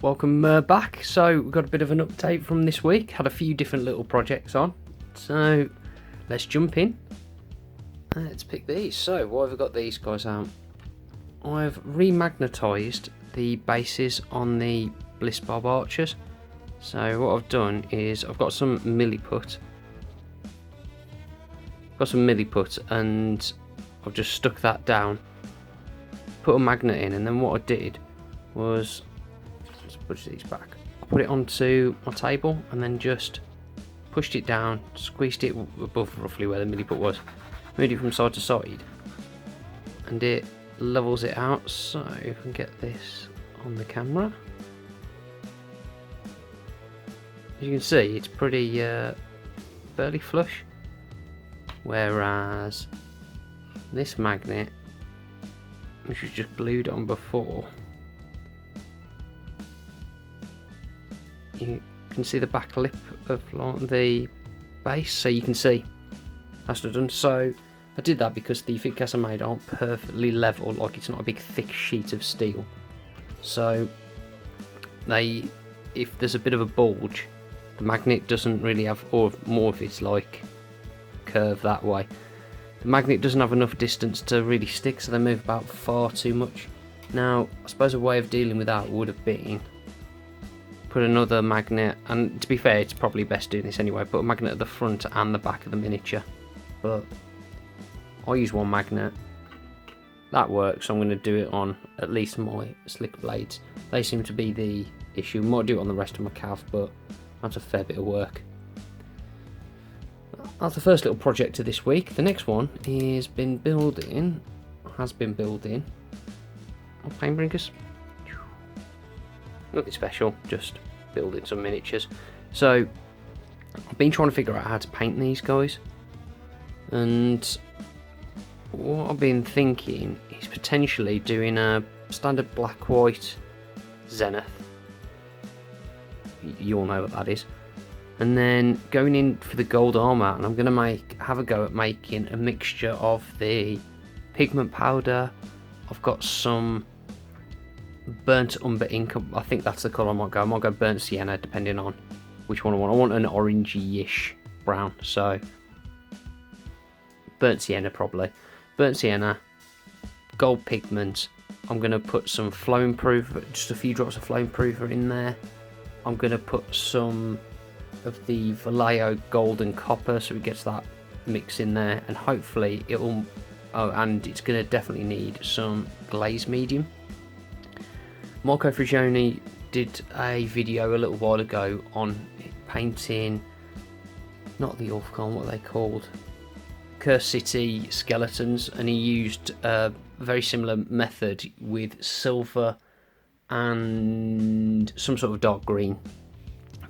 Welcome back. So we've got a bit of an update from this week. Had a few different little projects on. So let's jump in. Let's pick these. So why have we got these guys out? I've remagnetised the bases on the Bliss Bob archers. So what I've done is I've got some milliput. And I've just stuck that down. Put a magnet in, and then what I did was, let's push these back. I put it onto my table and then just pushed it down, squeezed it above roughly where the milliput was, moved it from side to side, and it levels it out. So if we can get this on the camera, as you can see, it's pretty fairly flush. Whereas this magnet, which was just glued on before, you can see the back lip of the base, so you can see that's not done. So I did that because the figurecasts I made aren't perfectly level, like it's not a big thick sheet of steel. So if there's a bit of a bulge, the magnet doesn't really have, or more of it's like curve that way. The magnet doesn't have enough distance to really stick, so they move about far too much. Now, I suppose a way of dealing with that would have been put another magnet, and to be fair, it's probably best doing this anyway, put a magnet at the front and the back of the miniature. But I use one magnet. That works, so I'm going to do it on at least my slick blades. They seem to be the issue. Might do it on the rest of my cav, but that's a fair bit of work. That's the first little project of this week. The next one has been building paintbrinkers. Nothing special, just building some miniatures. So I've been trying to figure out how to paint these guys, and what I've been thinking is potentially doing a standard black-white zenith. You all know what that is. And then going in for the gold armour, and I'm going to have a go at making a mixture of the pigment powder. I've got some burnt umber ink. I think that's the colour I might go burnt sienna, depending on which one I want. I want an orangey-ish brown, so burnt sienna probably. Burnt sienna, gold pigment. I'm going to put some flow improver, just a few drops of flow improver in there. I'm going to put some of the Vallejo gold and copper, so it gets that mix in there, and hopefully it'll, and it's going to definitely need some glaze medium. Marco Frigioni did a video a little while ago on painting, not the Orphicon, what are they called, Curse City skeletons, and he used a very similar method with silver and some sort of dark green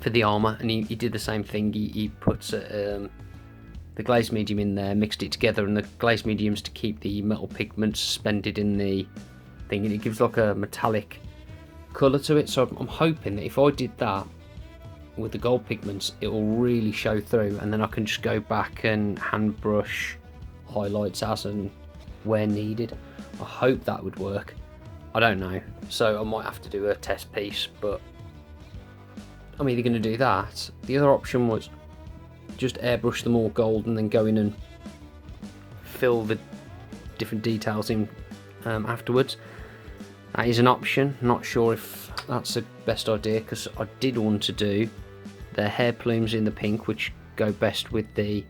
for the armour, and he did the same thing. He put the glaze medium in there, mixed it together, and the glaze medium's to keep the metal pigment suspended in the thing, and it gives like a metallic colour to it. So I'm hoping that if I did that with the gold pigments, it will really show through, and then I can just go back and hand brush highlights as and where needed. I hope that would work. I don't know, so I might have to do a test piece, but I'm either going to do that. The other option was just airbrush them all gold and then go in and fill the different details in afterwards. That is an option. Not sure if that's the best idea, because I did want to do their hair plumes in the pink, which go best with the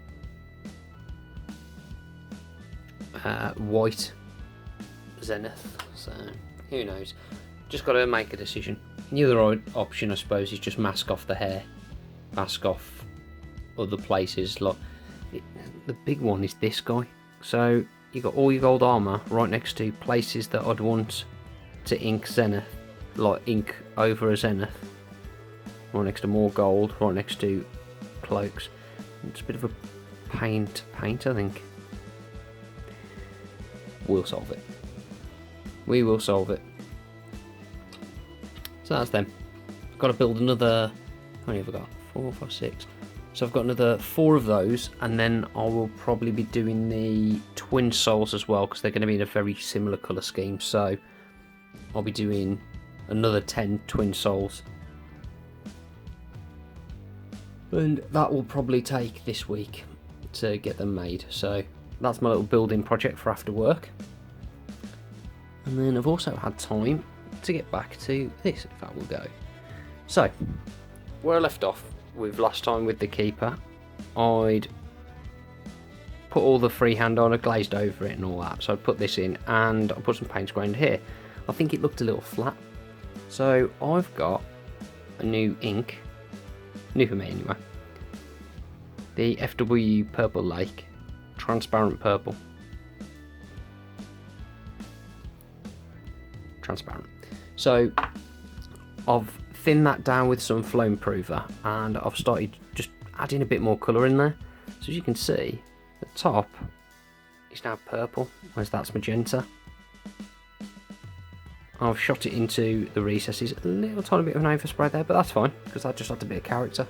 white zenith. So who knows? Just got to make a decision. The other option, I suppose, is just mask off the hair, mask off other places. Like the big one is this guy. So you got all your gold armour right next to places that I'd want to ink zenith, like ink over a zenith. Right next to more gold, right next to cloaks. It's a bit of a paint, I think. We'll solve it. We will solve it. So that's them. I've got to build another, how many have I got? 4, 5, 6. So I've got another 4 of those, and then I will probably be doing the twin souls as well, because they're going to be in a very similar colour scheme. So I'll be doing another 10 twin souls. And that will probably take this week to get them made. So that's my little building project for after work. And then I've also had time to get back to this, if that will go. So, where I left off with last time with the keeper, I'd put all the freehand on, I glazed over it and all that. So I'd put this in and I put some paint grind here. I think it looked a little flat. So I've got a new ink, new for me anyway. The FW Purple Lake, transparent purple. Transparent. So I've thinned that down with some flow improver and I've started just adding a bit more colour in there. So as you can see, the top is now purple, whereas that's magenta. I've shot it into the recesses, a little tiny bit of an overspray there, but that's fine because that just adds a bit of character.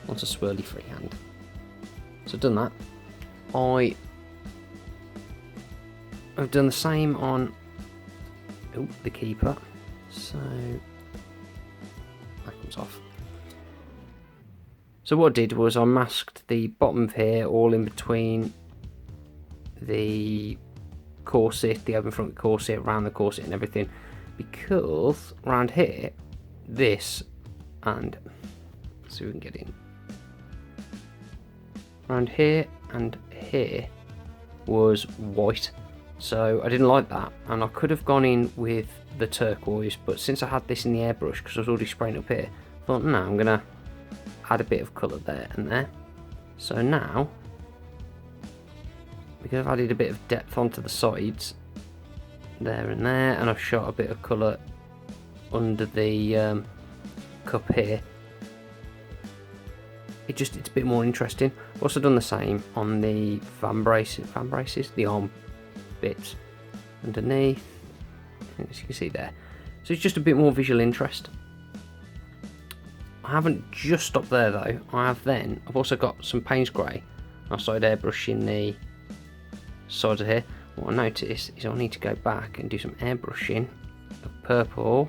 Wants a swirly freehand. So I've done that. I've done the same on the keeper. So that comes off. So what I did was I masked the bottom of here all in between the corset, the open front corset, around the corset and everything, because around here, this, and let's see if we can get in. Around here and here was white, so I didn't like that, and I could have gone in with the turquoise, but since I had this in the airbrush because I was already spraying up here, I thought no, I'm gonna add a bit of colour there and there. So now, because I've added a bit of depth onto the sides there and there, and I've shot a bit of colour under the cup here, it's a bit more interesting. I've also done the same on the fan braces, the arm bits underneath, as you can see there. So it's just a bit more visual interest. I haven't just stopped there though. I've also got some Payne's Grey. I started airbrushing the sides of here. What I noticed is I need to go back and do some airbrushing of purple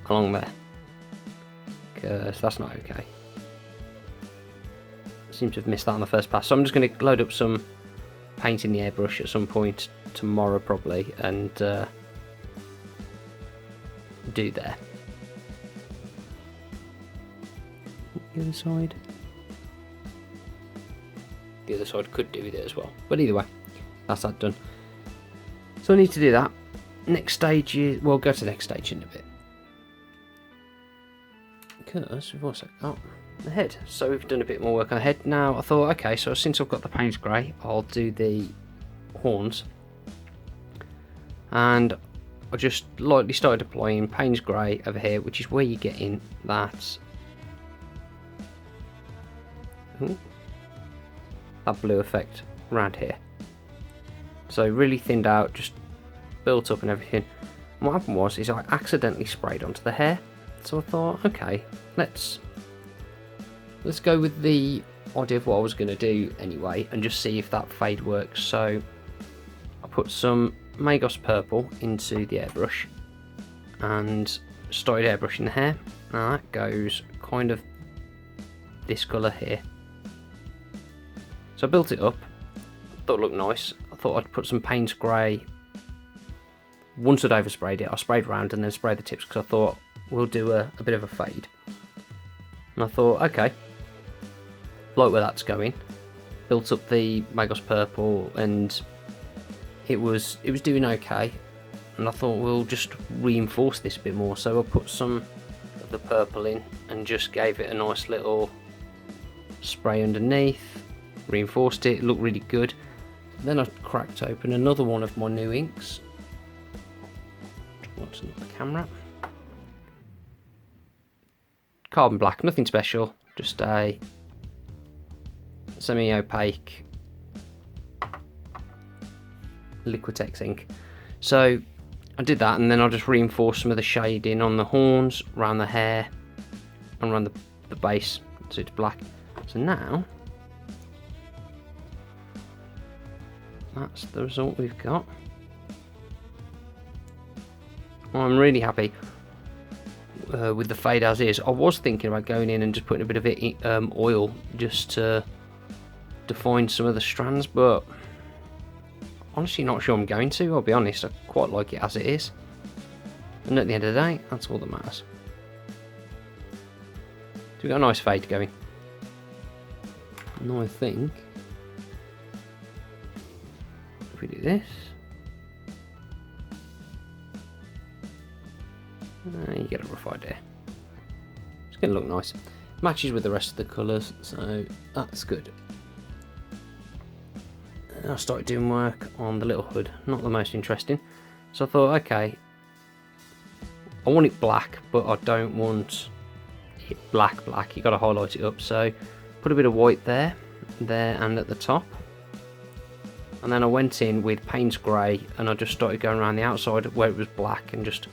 along there, because that's not okay. I seem to have missed that on the first pass, so I'm just going to load up some paint in the airbrush at some point tomorrow probably and do there. The other side. The other side could do with it as well, but either way, that's that done. So I need to do that. Next stage is, we'll go to the next stage in a bit, because we've also got the head. So we've done a bit more work on the head. Now I thought, okay, so since I've got the Payne's Grey, I'll do the horns, and I just lightly started applying Payne's Grey over here, which is where you get in that blue effect around here. So really thinned out, just built up and everything. And what happened was I accidentally sprayed onto the hair. So I thought, okay, let's go with the idea of what I was going to do anyway, and just see if that fade works. So I put some Magos purple into the airbrush and started airbrushing the hair. Now that goes kind of this colour here. So I built it up, thought it looked nice. I thought I'd put some Payne's Grey. Once I'd oversprayed it, I sprayed around and then sprayed the tips because I thought we'll do a bit of a fade. And I thought, okay, like where that's going. Built up the Magos purple and it was doing okay. And I thought we'll just reinforce this a bit more. So I put some of the purple in and just gave it a nice little spray underneath. Reinforced it, looked really good. Then I cracked open another one of my new inks. What's another camera? Carbon black, nothing special, just a semi-opaque Liquitex ink. So I did that, and then I'll just reinforce some of the shading on the horns, around the hair, and around the base, so it's black. So now, that's the result we've got. I'm really happy with the fade as is. I was thinking about going in and just putting a bit of oil just to define some of the strands, but honestly not sure I'm going to. I'll be honest, I quite like it as it is. And at the end of the day, that's all that matters. So we've got a nice fade going. And I think if we do this, you get a rough idea. It's going to look nice. Matches with the rest of the colours, so that's good. And I started doing work on the little hood. Not the most interesting. So I thought, okay, I want it black, but I don't want it black. You got to highlight it up. So put a bit of white there, and at the top. And then I went in with Payne's Grey, and I just started going around the outside where it was black and just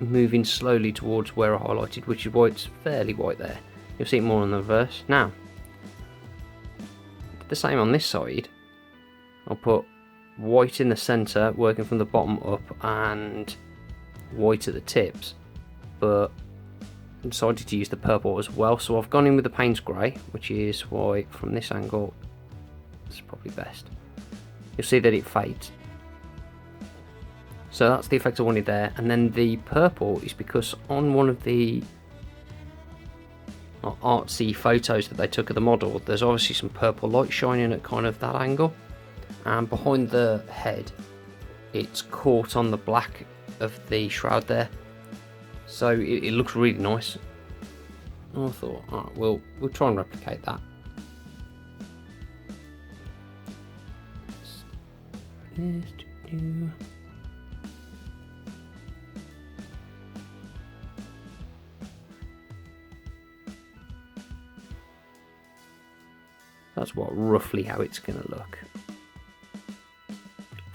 moving slowly towards where I highlighted, which is why it's fairly white there. You'll see it more on the reverse. Now, the same on this side. I'll put white in the centre, working from the bottom up, and white at the tips, but I decided to use the purple as well. So I've gone in with the Payne's Grey, which is why from this angle it's probably best. You'll see that it fades. So that's the effect I wanted there. And then the purple is because on one of the artsy photos that they took of the model, there's obviously some purple light shining at kind of that angle, and behind the head it's caught on the black of the shroud there, so it looks really nice. And I thought, alright, we'll try and replicate that. That's roughly how it's going to look.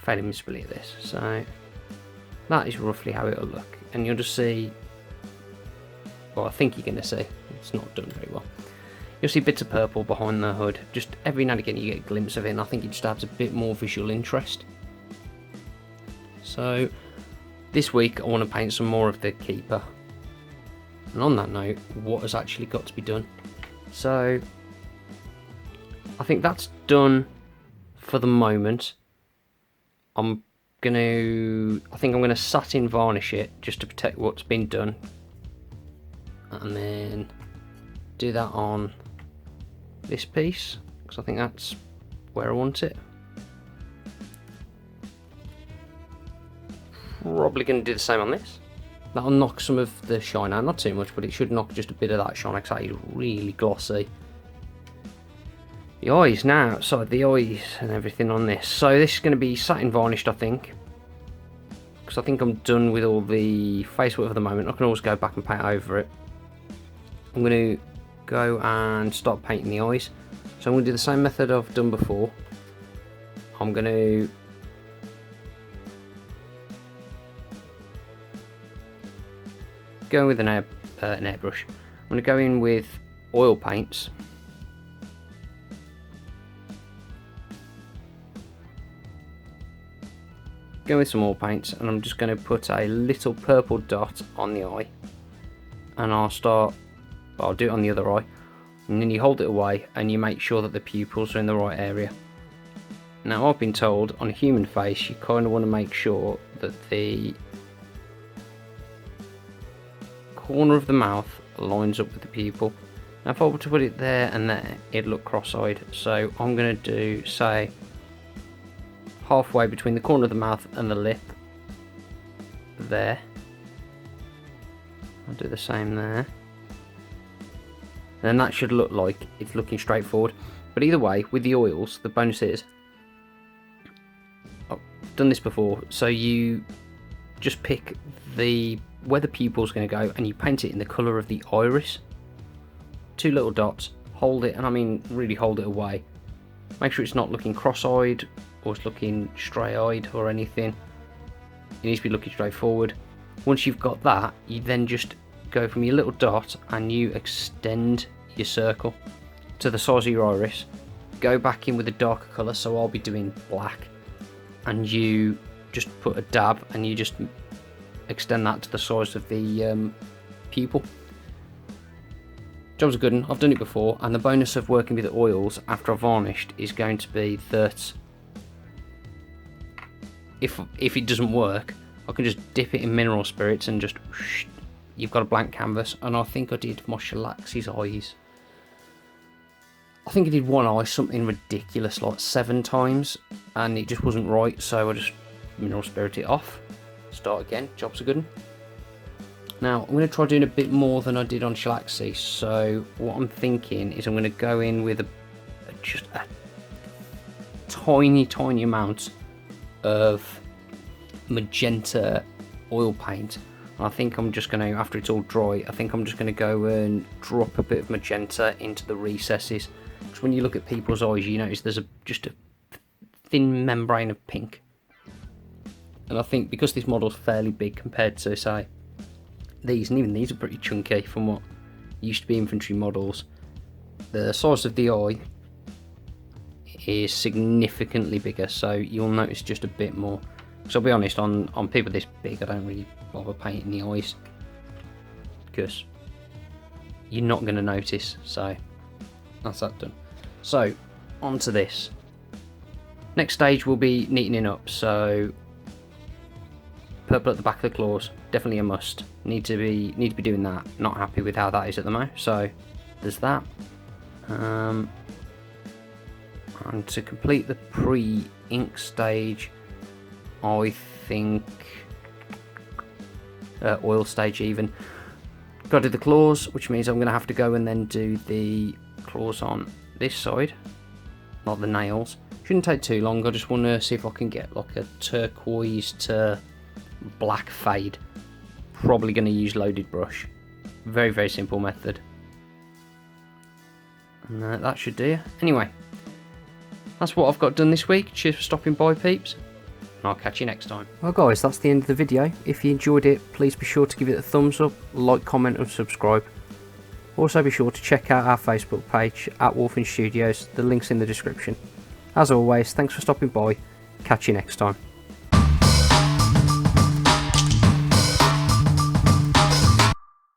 Fairly miserably at this, so that is roughly how it'll look, and you'll just see, well, I think you're going to see, it's not done very well. You'll see bits of purple behind the hood, just every now and again you get a glimpse of it, and I think it just adds a bit more visual interest. So this week I want to paint some more of the keeper, and on that note, what has actually got to be done. So I think that's done for the moment. I think I'm gonna satin varnish it just to protect what's been done, and then do that on this piece because I think that's where I want it. Probably gonna do the same on this. That'll knock some of the shine out, not too much, but it should knock just a bit of that shine out because that is really glossy. The eyes now, outside the eyes and everything on this. So this is going to be satin varnished, I think. Because I think I'm done with all the face work for the moment. I can always go back and paint over it. I'm going to go and start painting the eyes. So I'm going to do the same method I've done before. I'm going to go with an airbrush. I'm going to go in with oil paints. Go with some oil paints, and I'm just going to put a little purple dot on the eye, and I'll do it on the other eye, and then you hold it away and you make sure that the pupils are in the right area. Now I've been told on a human face you kind of want to make sure that the corner of the mouth lines up with the pupil. Now if I were to put it there and there, it'd look cross-eyed, so I'm going to do, say, halfway between the corner of the mouth and the lip there. I'll do the same there. And that should look like it's looking straight forward. But either way, with the oils, the bonus is, I've done this before, so you just pick where the pupil's going to go and you paint it in the colour of the iris. 2 little dots, hold it, and I mean really hold it away. Make sure it's not looking cross-eyed or it's looking straight-eyed or anything. It needs to be looking straight forward. Once you've got that, you then just go from your little dot and you extend your circle to the size of your iris. Go back in with a darker colour, so I'll be doing black, and you just put a dab and you just extend that to the size of the pupil. Job's a good one. I've done it before, and the bonus of working with oils after I've varnished is going to be that if it doesn't work, I can just dip it in mineral spirits and just whoosh, you've got a blank canvas. And I think I did my Shellax's eyes. I think I did one eye something ridiculous like 7 times, and it just wasn't right, so I just mineral spirit it off. Start again. Job's a good one. Now, I'm going to try doing a bit more than I did on Shellax's, so what I'm thinking is I'm going to go in with just a tiny amount of magenta oil paint. And I think I'm just going to, after it's all dry, I think I'm just going to go and drop a bit of magenta into the recesses. Because when you look at people's eyes, you notice there's just a thin membrane of pink. And I think because this model's fairly big compared to, say, these, and even these are pretty chunky from what used to be infantry models, the size of the eye is significantly bigger, so you'll notice just a bit more. So I'll be honest, on people this big, I don't really bother painting the eyes because you're not going to notice, so that's that done. So on to this. Next stage will be neatening up, so purple at the back of the claws, definitely a must. Need to be doing that. Not happy with how that is at the moment, so there's that. And to complete the pre-ink stage, I think oil stage even. Got to do the claws, which means I'm going to have to go and then do the claws on this side, not the nails. Shouldn't take too long. I just want to see if I can get like a turquoise to black fade. Probably going to use loaded brush. Very simple method. And that should do you. Anyway, that's what I've got done this week. Cheers for stopping by, peeps. And I'll catch you next time. Well guys, that's the end of the video. If you enjoyed it, please be sure to give it a thumbs up, like, comment and subscribe. Also be sure to check out our Facebook page at Wolfing Studios. The link's in the description. As always, thanks for stopping by. Catch you next time.